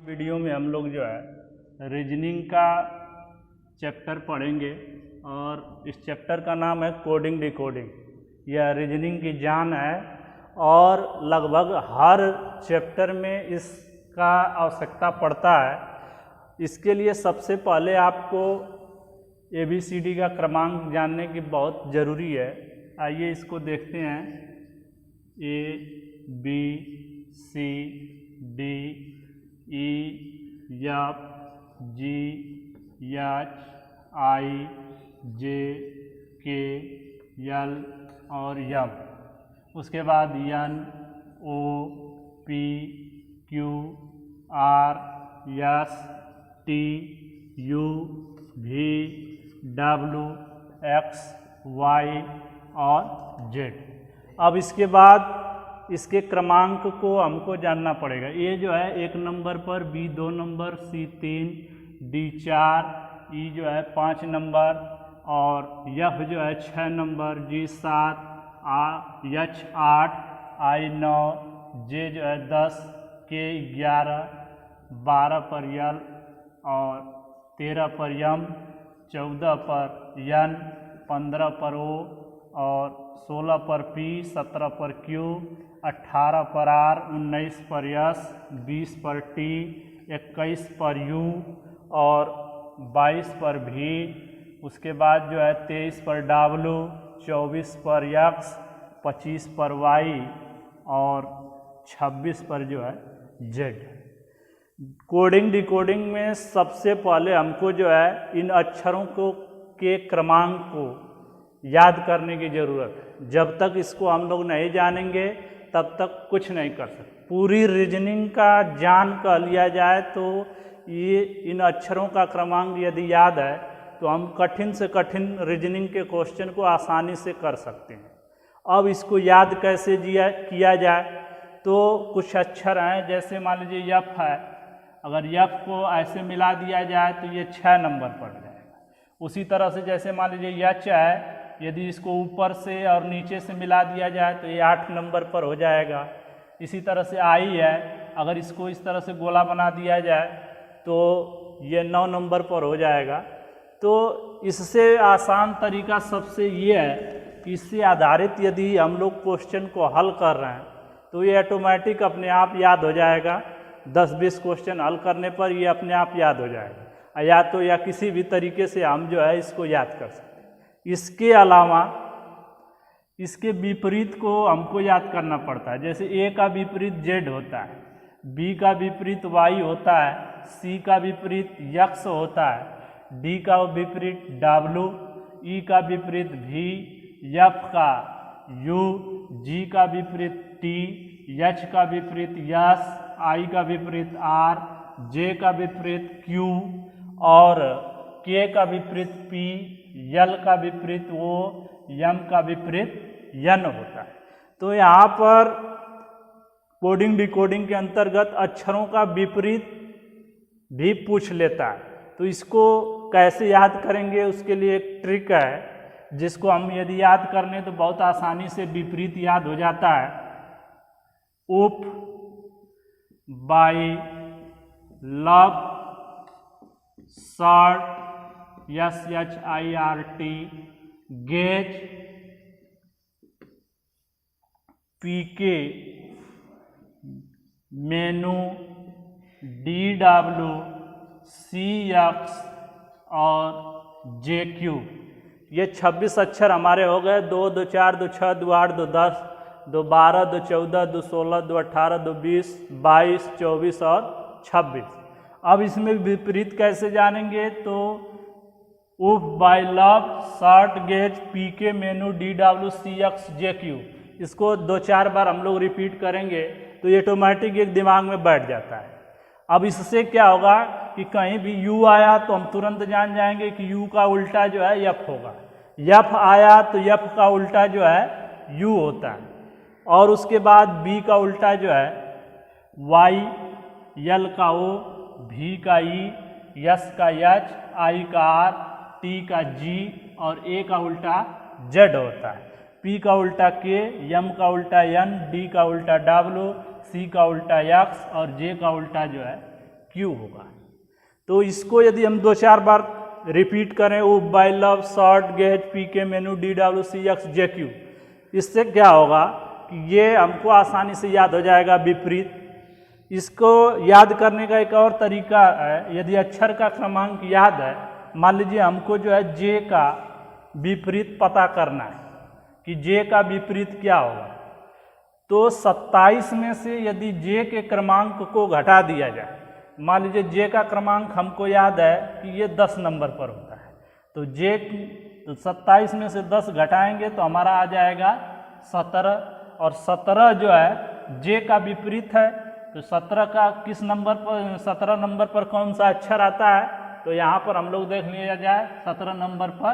Video में हम लोग जो है रीजनिंग का चैप्टर पढ़ेंगे और इस चैप्टर का नाम है कोडिंग डिकोडिंग। यह रीजनिंग की जान है और लगभग हर चैप्टर में इसका आवश्यकता पड़ता है। इसके लिए सबसे पहले आपको ABCD का क्रमांक जानने की बहुत ज़रूरी है। आइए इसको देखते हैं। A B C D E F G H I J K L और M। उसके बाद N O P Q R S T U V W X Y और Z। अब इसके बाद इसके क्रमांक को हमको जानना पड़ेगा। A जो है 1 नंबर पर, B 2 number, C 3, D 4, E जो है 5 नंबर और F जो है 6 number, G 7, H 8, I 9, J जो है 10, K 11, 12 पर L और 13 पर M, 14 पर N, 15 पर O और 16 पर P, 17 पर Q, 18 पर R, 19 पर S, 20 पर T, 21 पर U और 22 पर V। उसके बाद जो है 23 पर W, 24 पर X, 25 पर Y और 26 पर जो है Z। कोडिंग डिकोडिंग में सबसे पहले हमको जो है इन अक्षरों के क्रमांक को याद करने की ज़रूरत है। जब तक इसको हम लोग नहीं जानेंगे तब तक कुछ नहीं कर सकते। पूरी रीजनिंग का जान कर लिया जाए तो ये इन अक्षरों का क्रमांक यदि याद है तो हम कठिन से कठिन रीजनिंग के क्वेश्चन को आसानी से कर सकते हैं। अब इसको याद कैसे किया जाए, तो कुछ अक्षर हैं, जैसे मान लीजिए F है। अगर F को ऐसे मिला दिया जाए तो ये 6 नंबर पड़ जाएगा। उसी तरह से जैसे मान लीजिए H है, यदि इसको ऊपर से और नीचे से मिला दिया जाए तो ये 8 नंबर पर हो जाएगा। इसी तरह से I है, अगर इसको इस तरह से गोला बना दिया जाए तो ये 9 नंबर पर हो जाएगा। तो इससे आसान तरीका सबसे ये है कि इससे आधारित यदि हम लोग क्वेश्चन को हल कर रहे हैं तो ये ऑटोमेटिक अपने आप याद हो जाएगा। 10-20 क्वेश्चन हल करने पर ये अपने आप याद हो जाएगा। या किसी भी तरीके से हम जो है इसको याद कर सकते हैं। इसके अलावा इसके विपरीत को हमको याद करना पड़ता है। जैसे A का विपरीत Z होता है, B का विपरीत Y होता है, C का विपरीत X होता है, D का विपरीत W, E का विपरीत V, F का U, G का विपरीत T, H का विपरीत S, I का विपरीत R, J का विपरीत Q और K का विपरीत P, L का विपरीत O, M का विपरीत N होता है। तो यहाँ पर कोडिंग डिकोडिंग के अंतर्गत अक्षरों का विपरीत भी पूछ लेता है। तो इसको कैसे याद करेंगे, उसके लिए एक ट्रिक है जिसको हम यदि याद करने तो बहुत आसानी से विपरीत याद हो जाता है। उप बाई लव शॉर्ट SHIRT, गेज PK, मेनू DW, CX और JQ। ये 26 अक्षर हमारे हो गए। 2, 2, 4, 2, 6, 2, 8, 2, 10, 2, 12, 2, 14, 2, 16, 2, 18, 2, 20, 22, 24 और 26। अब इसमें विपरीत कैसे जानेंगे, तो उफ बाई लव शॉर्ट गेज PK मेनू DW CX JQ, इसको 2-4 बार हम लोग रिपीट करेंगे तो ये ऑटोमेटिक एक दिमाग में बैठ जाता है। अब इससे क्या होगा कि कहीं भी U आया तो हम तुरंत जान जाएंगे कि U का उल्टा जो है F होगा। F आया तो F का उल्टा जो है U होता है। और उसके बाद B का उल्टा जो है Y, L का O, V का E, S का H, I का R, T का G और A का उल्टा Z होता है। P का उल्टा K, M का उल्टा N, D का उल्टा W, C का उल्टा X और J का उल्टा जो है क्यू होगा। तो इसको यदि हम 2-4 बार रिपीट करें, ओ बाई लव शॉर्ट गेज पी के मेनू DWCX JQ, इससे क्या होगा कि ये हमको आसानी से याद हो जाएगा विपरीत। इसको याद करने का एक और तरीका है, यदि अक्षर का क्रमांक याद है, मान लीजिए हमको जो है जे का विपरीत पता करना है कि जे का विपरीत क्या होगा, तो 27 में से यदि जे के क्रमांक को घटा दिया जाए, मान लीजिए जे का क्रमांक हमको याद है कि ये 10 नंबर पर होता है, तो जे तो 27 में से 10 घटाएंगे तो हमारा आ जाएगा 17, और 17 जो है जे का विपरीत है, तो 17 का किस नंबर पर, 17 नंबर पर कौन सा अक्षर आता है, तो यहाँ पर हम लोग देख लिया जाए 17 नंबर पर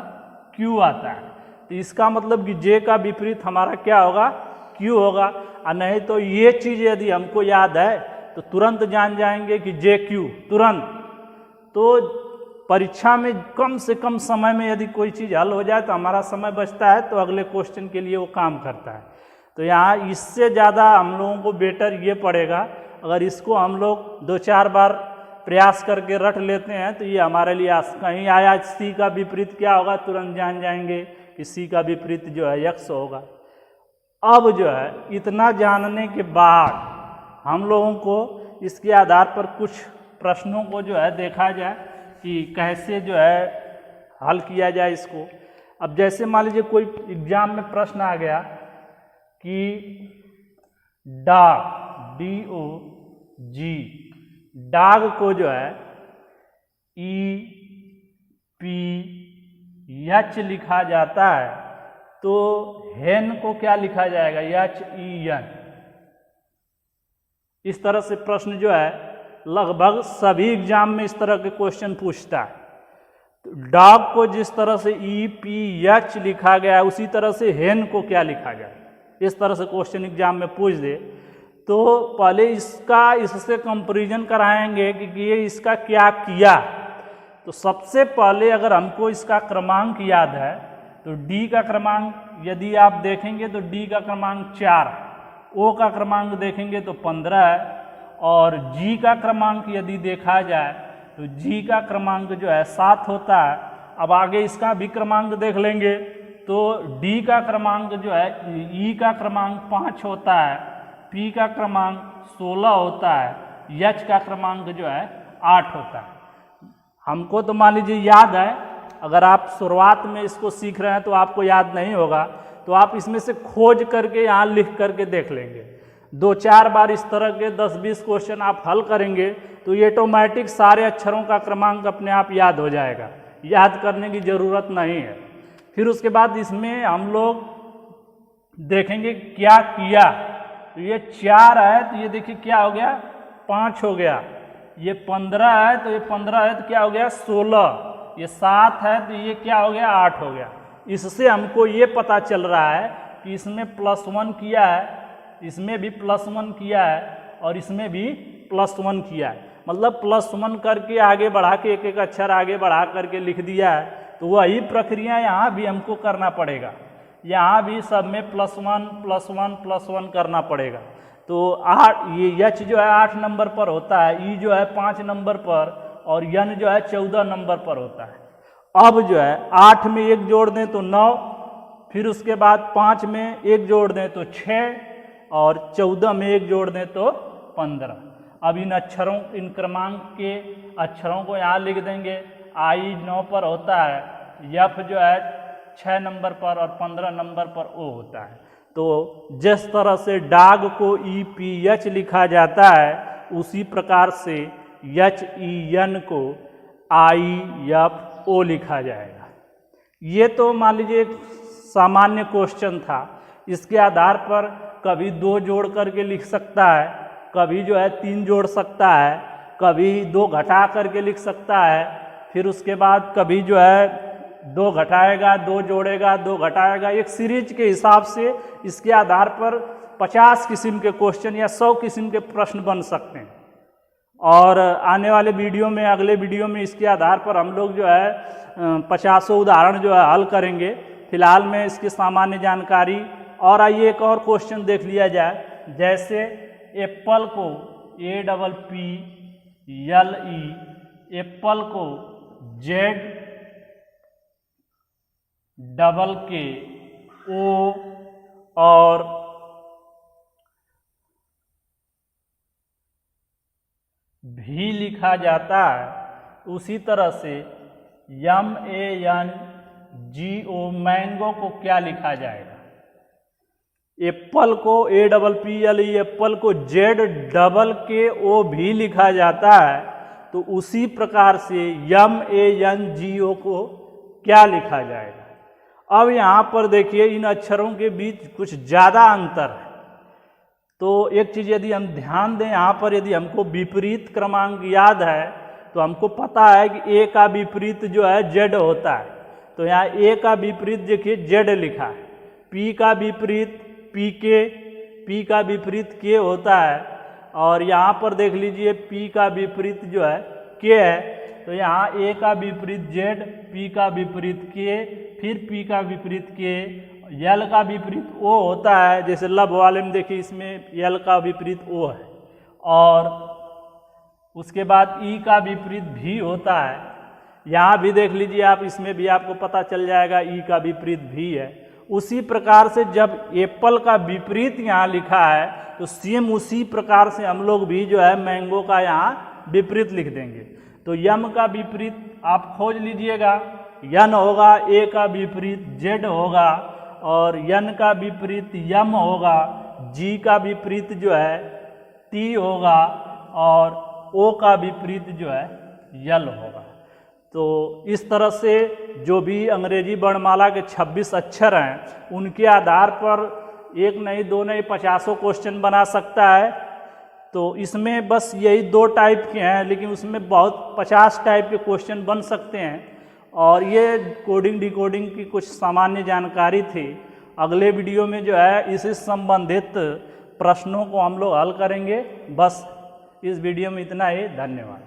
क्यू आता है। तो इसका मतलब कि जे का विपरीत हमारा क्या होगा, क्यू होगा। और नहीं तो ये चीज़ यदि हमको याद है तो तुरंत जान जाएंगे कि जे क्यू तुरंत। तो परीक्षा में कम से कम समय में यदि कोई चीज़ हल हो जाए तो हमारा समय बचता है, तो अगले क्वेश्चन के लिए वो काम करता है। तो यहाँ इससे ज़्यादा हम लोगों को बेटर ये पड़ेगा, अगर इसको हम लोग 2-4 बार प्रयास करके रट लेते हैं तो ये हमारे लिए कहीं आया सी का विपरीत क्या होगा, तुरंत जान जाएंगे कि सी का विपरीत जो है x होगा। अब जो है इतना जानने के बाद हम लोगों को इसके आधार पर कुछ प्रश्नों को जो है देखा जाए कि कैसे जो है हल किया जाए इसको। अब जैसे मान लीजिए कोई एग्जाम में प्रश्न आ गया कि डाग DOG डाग को जो है EPH लिखा जाता है, तो हेन को क्या लिखा जाएगा, HEN। इस तरह से प्रश्न जो है लगभग सभी एग्जाम में इस तरह के क्वेश्चन पूछता है। तो डॉग को जिस तरह से EPH लिखा गया है उसी तरह से हेन को क्या लिखा जाए, इस तरह से क्वेश्चन एग्जाम में पूछ दे तो पहले इससे कंपैरिजन कराएंगे कि ये इसका क्या किया। तो सबसे पहले अगर हमको इसका क्रमांक याद है तो डी का क्रमांक यदि आप देखेंगे तो डी का क्रमांक 4, ओ का क्रमांक देखेंगे तो 15 है, और जी का क्रमांक यदि देखा जाए तो जी का क्रमांक जो है 7 होता है। अब आगे इसका भी क्रमांक देख लेंगे तो डी का क्रमांक जो है, ई का क्रमांक 5 होता है, पी का क्रमांक 16 होता है, एच का क्रमांक जो है 8 होता है। हमको तो मान लीजिए याद है, अगर आप शुरुआत में इसको सीख रहे हैं तो आपको याद नहीं होगा, तो आप इसमें से खोज करके यहाँ लिख करके देख लेंगे। 2-4 बार इस तरह के 10-20 क्वेश्चन आप हल करेंगे तो ये ऑटोमेटिक सारे अक्षरों का क्रमांक अपने आप याद हो जाएगा, याद करने की ज़रूरत नहीं है। फिर उसके बाद इसमें हम लोग देखेंगे क्या किया। तो ये 4 है तो ये देखिए क्या हो गया, 5 हो गया। ये 15 है तो ये 15 है तो क्या हो गया, 16। ये 7 है तो ये क्या हो गया, 8 हो गया। इससे हमको ये पता चल रहा है कि इसमें +1 किया है, इसमें भी +1 किया है, और इसमें भी +1 किया है। मतलब +1 करके आगे बढ़ा के एक एक अक्षर आगे बढ़ा करके लिख दिया है। तो वही प्रक्रिया यहाँ भी हमको करना पड़ेगा, यहाँ भी सब में +1 करना पड़ेगा। तो 8, ये एच जो है 8 नंबर पर होता है, ई जो है 5 नंबर पर, और एन जो है 14 नंबर पर होता है। अब जो है 8 में 1 जोड़ दें तो 9, फिर उसके बाद 5 में 1 जोड़ दें तो 6, और 14 में 1 जोड़ दें तो 15। अब इन अक्षरों, इन क्रमांक के अक्षरों को यहाँ लिख देंगे। आई 9 पर होता है, एफ जो है 6 नंबर पर, और 15 नंबर पर ओ होता है। तो जिस तरह से डाग को EPH लिखा जाता है उसी प्रकार से HEN को IFO लिखा जाएगा। ये तो मान लीजिए एक सामान्य क्वेश्चन था। इसके आधार पर कभी 2 जोड़ करके लिख सकता है, कभी जो है 3 जोड़ सकता है, कभी 2 घटा करके लिख सकता है, फिर उसके बाद कभी जो है 2 घटाएगा, 2 जोड़ेगा, 2 घटाएगा। एक सीरीज के हिसाब से इसके आधार पर 50 किस्म के क्वेश्चन या 100 किस्म के प्रश्न बन सकते हैं। और आने वाले वीडियो में, अगले वीडियो में इसके आधार पर हम लोग जो है 50 उदाहरण जो है हल करेंगे। फिलहाल में इसकी सामान्य जानकारी। और आइए एक और क्वेश्चन देख लिया जाए। जैसे एप्पल को यल ई, एप्पल को जेड डबल के ओ और भी लिखा जाता है, उसी तरह से MANGO मैंगो को क्या लिखा जाएगा? एप्पल को APPLE एप्पल को जेड डबल के ओ भी लिखा जाता है, तो उसी प्रकार से MANGO को क्या लिखा जाएगा? अब यहाँ पर देखिए इन अक्षरों के बीच कुछ ज़्यादा अंतर है। तो एक चीज़ यदि हम ध्यान दें, यहाँ पर यदि हमको विपरीत क्रमांक याद है तो हमको पता है कि ए का विपरीत जो है जेड होता है। तो यहाँ ए का विपरीत देखिए जेड लिखा है, पी का विपरीत पी का विपरीत के होता है, और यहाँ पर देख लीजिए पी का विपरीत जो है के है। तो यहाँ ए का विपरीत जेड, पी का विपरीत के, फिर पी का विपरीत के, यल का विपरीत ओ होता है। जैसे लब वाले में देखिए इसमें यल का विपरीत ओ है, और उसके बाद ई का विपरीत भी होता है। यहाँ भी देख लीजिए आप, इसमें भी आपको पता चल जाएगा ई का विपरीत भी है। उसी प्रकार से जब एप्पल का विपरीत यहाँ लिखा है तो सेम उसी प्रकार से हम लोग भी जो है मैंगो का यहाँ विपरीत लिख देंगे। तो यम का विपरीत आप खोज लीजिएगा, यन होगा, ए का विपरीत जेड होगा, और यन का विपरीत यम होगा, जी का विपरीत जो है टी होगा, और ओ का विपरीत जो है यल होगा। तो इस तरह से जो भी अंग्रेजी वर्णमाला के 26 अक्षर हैं उनके आधार पर एक नहीं दो नहीं 50 क्वेश्चन बना सकता है। तो इसमें बस यही 2 टाइप के हैं, लेकिन उसमें बहुत 50 टाइप के क्वेश्चन बन सकते हैं। और ये कोडिंग डिकोडिंग की कुछ सामान्य जानकारी थी। अगले वीडियो में जो है इससे संबंधित प्रश्नों को हम लोग हल करेंगे। बस इस वीडियो में इतना ही, धन्यवाद।